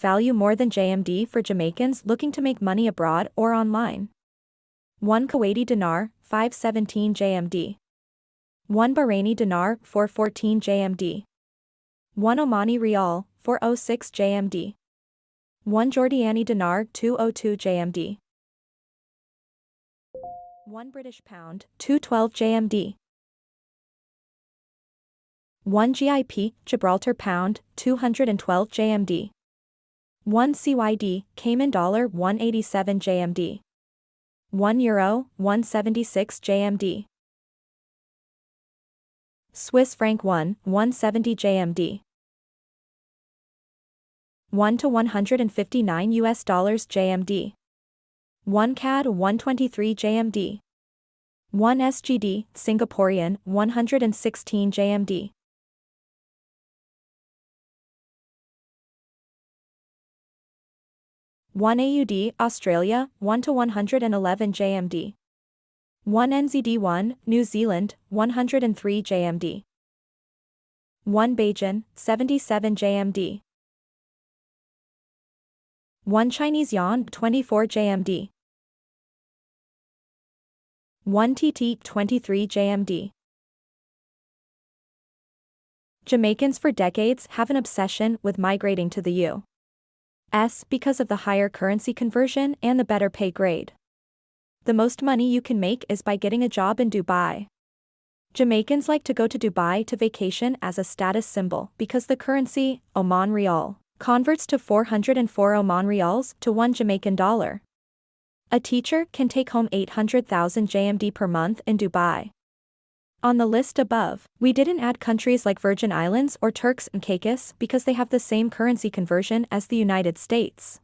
value more than JMD for Jamaicans looking to make money abroad or online. 1 Kuwaiti Dinar, 517 JMD. 1 Bahraini Dinar, 414 JMD. 1 Omani Rial, 406 JMD. 1 Jordiani Dinar, 202 JMD. 1 British Pound, 212 JMD. 1 GIP, Gibraltar Pound, 212 JMD. 1 CYD, Cayman Dollar, 187 JMD. 1 Euro, 176 JMD. Swiss franc 170 JMD. 1 to 159 US dollars JMD. 1 CAD 123 JMD. 1 SGD, Singaporean, 116 JMD. 1 AUD, Australia, 1 to 111 JMD. 1 NZD1, New Zealand, 103 JMD. 1 Bajan, 77 JMD. 1 Chinese Yaun, 24 JMD. 1 TT, 23 JMD. Jamaicans for decades have an obsession with migrating to the U.S. because of the higher currency conversion and the better pay grade. The most money you can make is by getting a job in Dubai. Jamaicans like to go to Dubai to vacation as a status symbol because the currency, Omani Rial, converts to 404 Omani Rials to 1 Jamaican dollar. A teacher can take home 800,000 JMD per month in Dubai. On the list above, we didn't add countries like Virgin Islands or Turks and Caicos because they have the same currency conversion as the United States.